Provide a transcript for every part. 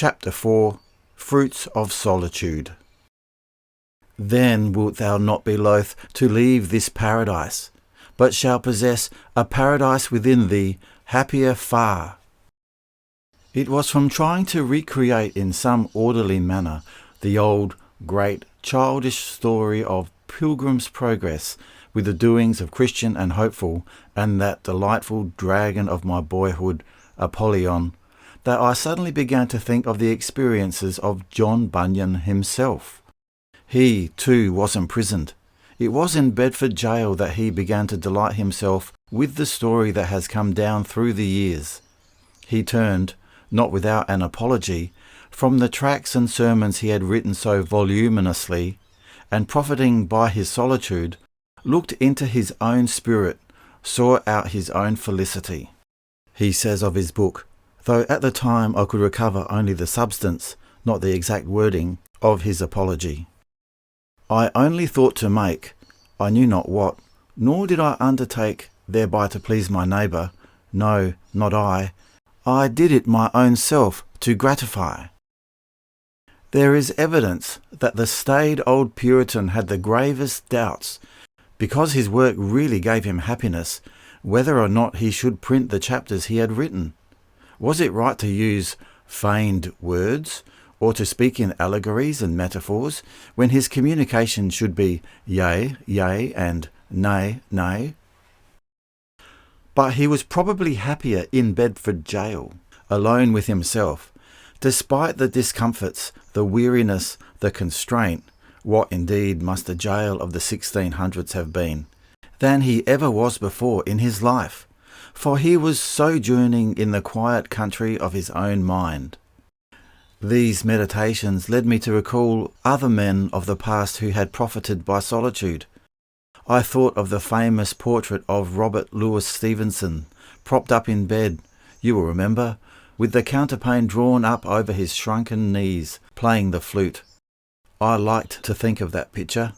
Chapter 4 Fruits of Solitude. Then wilt thou not be loath to leave this paradise, but shall possess a paradise within thee, happier far. It was from trying to recreate in some orderly manner the old, great, childish story of Pilgrim's Progress with the doings of Christian and Hopeful and that delightful dragon of my boyhood, Apollyon, that I suddenly began to think of the experiences of John Bunyan himself. He, too, was imprisoned. It was in Bedford jail that he began to delight himself with the story that has come down through the years. He turned, not without an apology, from the tracts and sermons he had written so voluminously, and profiting by his solitude, looked into his own spirit, sought out his own felicity. He says of his book, though at the time I could recover only the substance, not the exact wording, of his apology. I only thought to make, I knew not what, nor did I undertake thereby to please my neighbour, no, not I did it my own self to gratify. There is evidence that the staid old Puritan had the gravest doubts, because his work really gave him happiness, whether or not he should print the chapters he had written. Was it right to use feigned words, or to speak in allegories and metaphors, when his communication should be yea, yea, and nay, nay? But he was probably happier in Bedford jail, alone with himself, despite the discomforts, the weariness, the constraint, what indeed must the jail of the 1600s have been, than he ever was before in his life, for he was sojourning in the quiet country of his own mind. These meditations led me to recall other men of the past who had profited by solitude. I thought of the famous portrait of Robert Louis Stevenson, propped up in bed, you will remember, with the counterpane drawn up over his shrunken knees, playing the flute. I liked to think of that picture.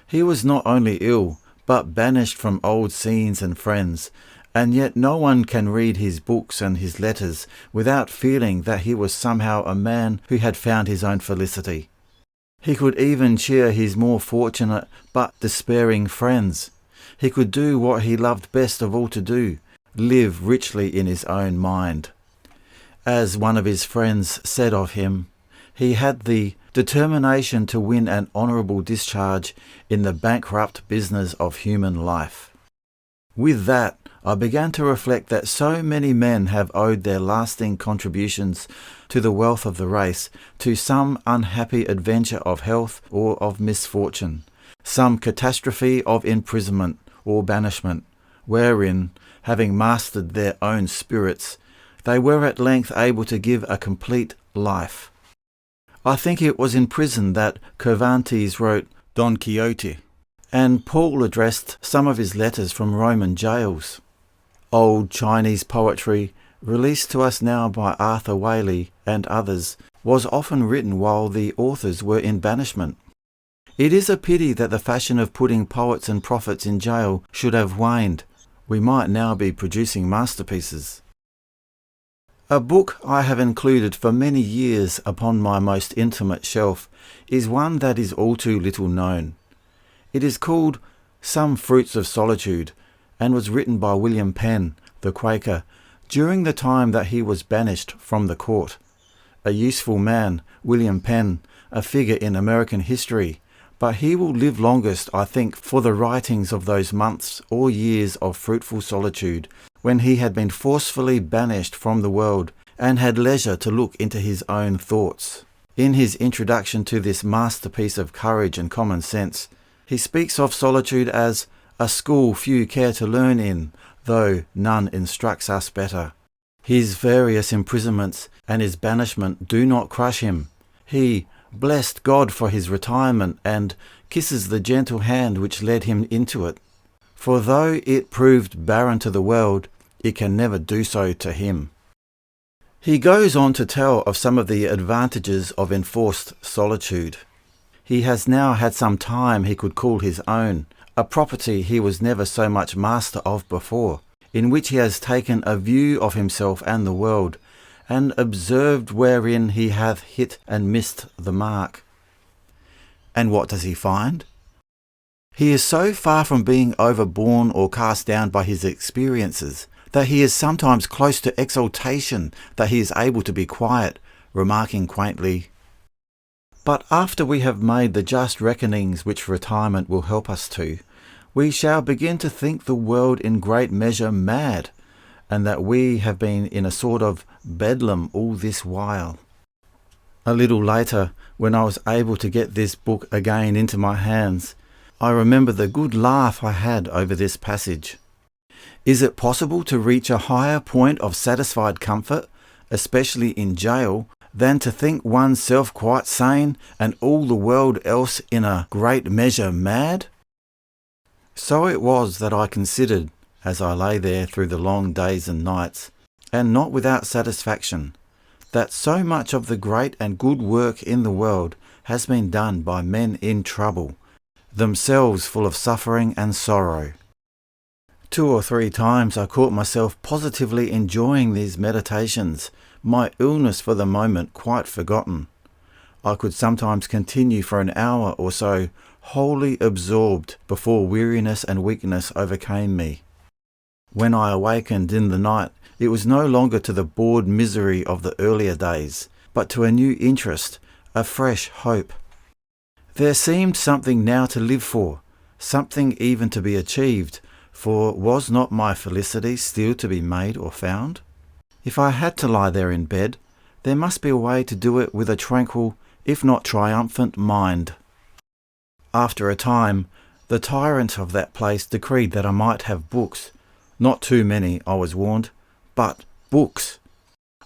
He was not only ill, but banished from old scenes and friends, and yet no one can read his books and his letters without feeling that he was somehow a man who had found his own felicity. He could even cheer his more fortunate but despairing friends. He could do what he loved best of all to do, live richly in his own mind. As one of his friends said of him, he had the determination to win an honourable discharge in the bankrupt business of human life. With that, I began to reflect that so many men have owed their lasting contributions to the wealth of the race to some unhappy adventure of health or of misfortune, some catastrophe of imprisonment or banishment, wherein, having mastered their own spirits, they were at length able to give a complete life. I think it was in prison that Cervantes wrote Don Quixote, and Paul addressed some of his letters from Roman jails. Old Chinese poetry, released to us now by Arthur Waley and others, was often written while the authors were in banishment. It is a pity that the fashion of putting poets and prophets in jail should have waned. We might now be producing masterpieces. A book I have included for many years upon my most intimate shelf is one that is all too little known. It is called Some Fruits of Solitude, and was written by William Penn, the Quaker, during the time that he was banished from the court. A useful man, William Penn, a figure in American history, but he will live longest, I think, for the writings of those months or years of fruitful solitude, when he had been forcefully banished from the world and had leisure to look into his own thoughts. In his introduction to this masterpiece of courage and common sense, he speaks of solitude as a school few care to learn in, though none instructs us better. His various imprisonments and his banishment do not crush him. He blessed God for his retirement and kisses the gentle hand which led him into it. For though it proved barren to the world, it can never do so to him. He goes on to tell of some of the advantages of enforced solitude. He has now had some time he could call his own, a property he was never so much master of before, in which he has taken a view of himself and the world, and observed wherein he hath hit and missed the mark. And what does he find? He is so far from being overborne or cast down by his experiences that he is sometimes close to exaltation that he is able to be quiet, remarking quaintly, "But after we have made the just reckonings which retirement will help us to, we shall begin to think the world in great measure mad, and that we have been in a sort of bedlam all this while." A little later, when I was able to get this book again into my hands, I remember the good laugh I had over this passage. Is it possible to reach a higher point of satisfied comfort, especially in jail, than to think oneself quite sane and all the world else in a great measure mad? So it was that I considered, as I lay there through the long days and nights, and not without satisfaction, that so much of the great and good work in the world has been done by men in trouble, themselves full of suffering and sorrow. 2 or 3 times I caught myself positively enjoying these meditations, my illness for the moment quite forgotten. I could sometimes continue for an hour or so, wholly absorbed, before weariness and weakness overcame me. When I awakened in the night, it was no longer to the bored misery of the earlier days, but to a new interest, a fresh hope. There seemed something now to live for, something even to be achieved, for was not my felicity still to be made or found? If I had to lie there in bed, there must be a way to do it with a tranquil, if not triumphant, mind. After a time, the tyrant of that place decreed that I might have books. Not too many, I was warned, but books.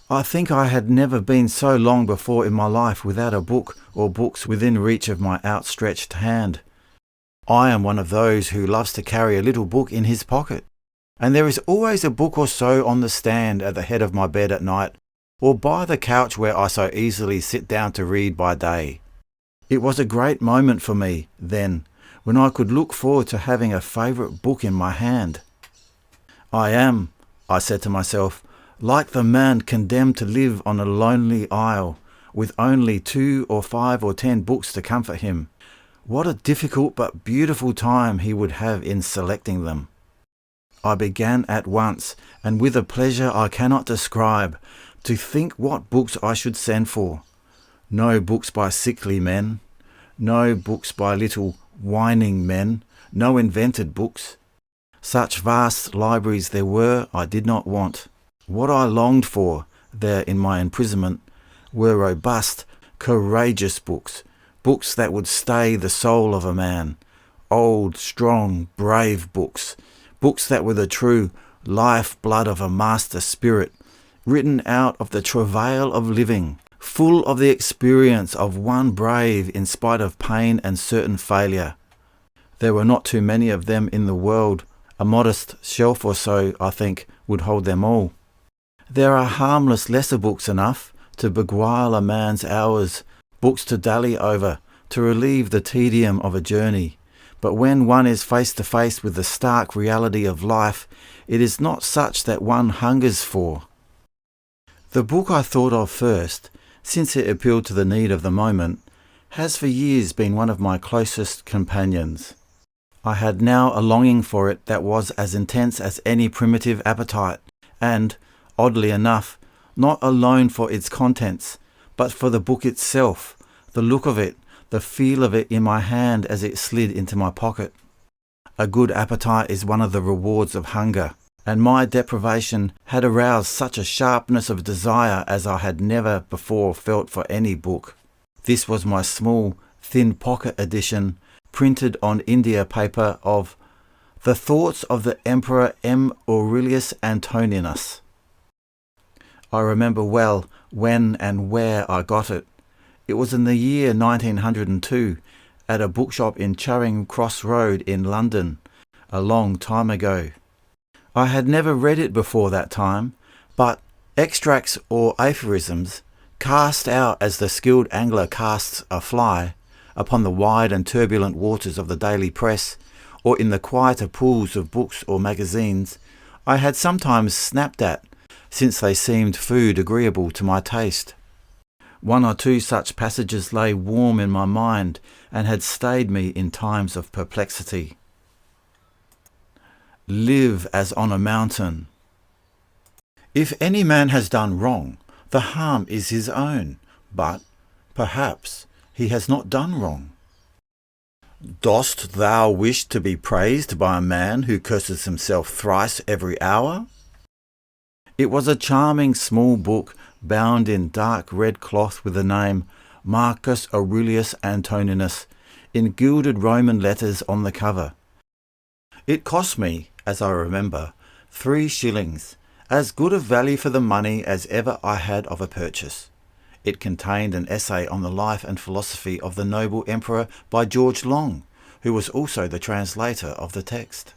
I think I had never been so long before in my life without a book or books within reach of my outstretched hand. I am one of those who loves to carry a little book in his pocket, and there is always a book or so on the stand at the head of my bed at night, or by the couch where I so easily sit down to read by day. It was a great moment for me, then, when I could look forward to having a favourite book in my hand. I am, I said to myself, like the man condemned to live on a lonely isle, with only 2 or 5 or 10 books to comfort him. What a difficult but beautiful time he would have in selecting them. I began at once, and with a pleasure I cannot describe, to think what books I should send for. No books by sickly men, no books by little whining men, no invented books. Such vast libraries there were I did not want. What I longed for, there in my imprisonment, were robust, courageous books, books that would stay the soul of a man, old, strong, brave books, books that were the true life-blood of a master spirit, written out of the travail of living, full of the experience of one brave in spite of pain and certain failure. There were not too many of them in the world. A modest shelf or so, I think, would hold them all. There are harmless lesser books enough to beguile a man's hours, books to dally over, to relieve the tedium of a journey. But when one is face to face with the stark reality of life, it is not such that one hungers for. The book I thought of first, since it appealed to the need of the moment, has for years been one of my closest companions. I had now a longing for it that was as intense as any primitive appetite, and, oddly enough, not alone for its contents, but for the book itself, the look of it, the feel of it in my hand as it slid into my pocket. A good appetite is one of the rewards of hunger, and my deprivation had aroused such a sharpness of desire as I had never before felt for any book. This was my small, thin pocket edition, printed on India paper, of The Thoughts of the Emperor M. Aurelius Antoninus. I remember well when and where I got it. It was in the year 1902, at a bookshop in Charing Cross Road in London, a long time ago. I had never read it before that time, but extracts or aphorisms, cast out as the skilled angler casts a fly, upon the wide and turbulent waters of the daily press, or in the quieter pools of books or magazines, I had sometimes snapped at, since they seemed food agreeable to my taste. One or two such passages lay warm in my mind and had stayed me in times of perplexity. Live as on a mountain. If any man has done wrong, the harm is his own, but, perhaps, he has not done wrong. Dost thou wish to be praised by a man who curses himself thrice every hour? It was a charming small book bound in dark red cloth with the name Marcus Aurelius Antoninus in gilded Roman letters on the cover. It cost me, as I remember, 3 shillings, as good a value for the money as ever I had of a purchase. It contained an essay on the life and philosophy of the noble emperor by George Long, who was also the translator of the text.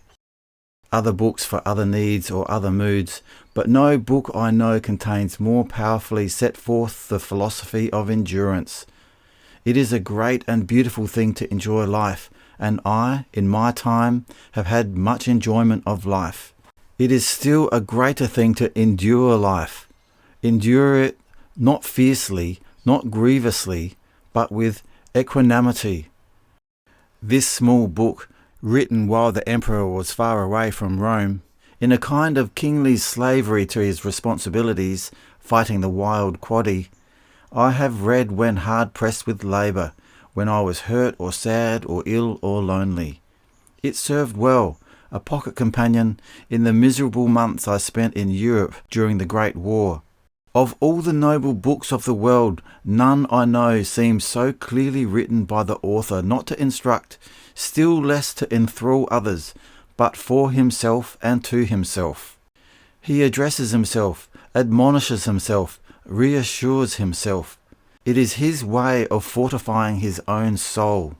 Other books for other needs or other moods, but no book I know contains more powerfully set forth the philosophy of endurance. It is a great and beautiful thing to enjoy life, and I, in my time, have had much enjoyment of life. It is still a greater thing to endure life. Endure it not fiercely, not grievously, but with equanimity. This small book, written while the emperor was far away from Rome, in a kind of kingly slavery to his responsibilities, fighting the wild quaddy, I have read when hard pressed with labour, when I was hurt or sad or ill or lonely. It served well, a pocket companion, in the miserable months I spent in Europe during the Great War. Of all the noble books of the world, none I know seems so clearly written by the author not to instruct, still less to enthrall others, but for himself and to himself. He addresses himself, admonishes himself, reassures himself. It is his way of fortifying his own soul.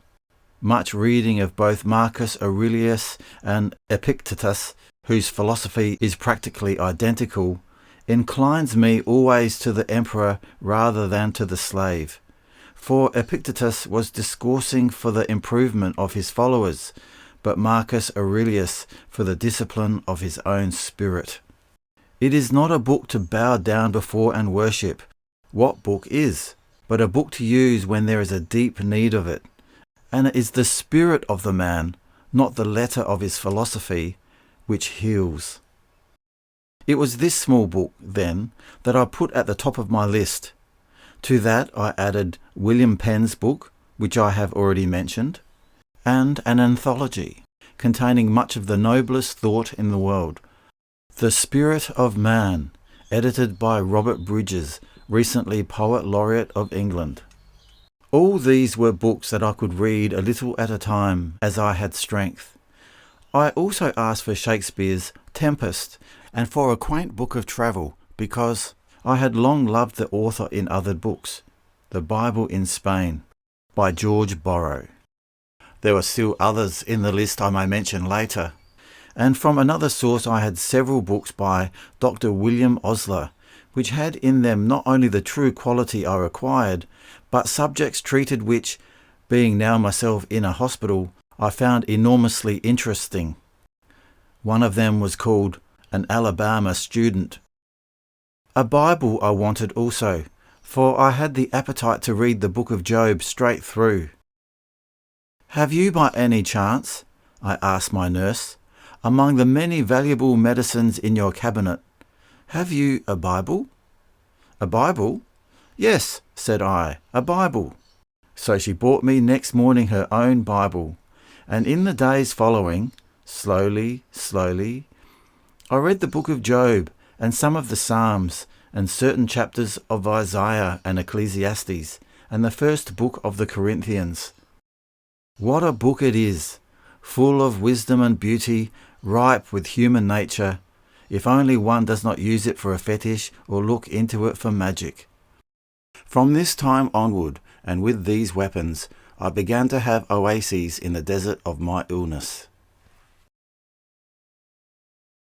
Much reading of both Marcus Aurelius and Epictetus, whose philosophy is practically identical, inclines me always to the emperor rather than to the slave. For Epictetus was discoursing for the improvement of his followers, but Marcus Aurelius for the discipline of his own spirit. It is not a book to bow down before and worship. What book is? But a book to use when there is a deep need of it. And it is the spirit of the man, not the letter of his philosophy, which heals. It was this small book, then, that I put at the top of my list. To that I added William Penn's book, which I have already mentioned, and an anthology containing much of the noblest thought in the world, The Spirit of Man, edited by Robert Bridges, recently Poet Laureate of England. All these were books that I could read a little at a time as I had strength. I also asked for Shakespeare's Tempest and for a quaint book of travel, because I had long loved the author in other books, The Bible in Spain, by George Borrow. There were still others in the list I may mention later, and from another source I had several books by Dr. William Osler, which had in them not only the true quality I required, but subjects treated which, being now myself in a hospital, I found enormously interesting. One of them was called An Alabama Student. A Bible I wanted also, for I had the appetite to read the book of Job straight through. "Have you by any chance," I asked my nurse, "among the many valuable medicines in your cabinet, have you a Bible?" "A Bible? Yes," said I, "a Bible." So she bought me next morning her own Bible, and in the days following, slowly, I read the book of Job and some of the Psalms and certain chapters of Isaiah and Ecclesiastes and the first book of the Corinthians. What a book it is, full of wisdom and beauty, ripe with human nature, if only one does not use it for a fetish or look into it for magic. From this time onward, and with these weapons, I began to have oases in the desert of my illness.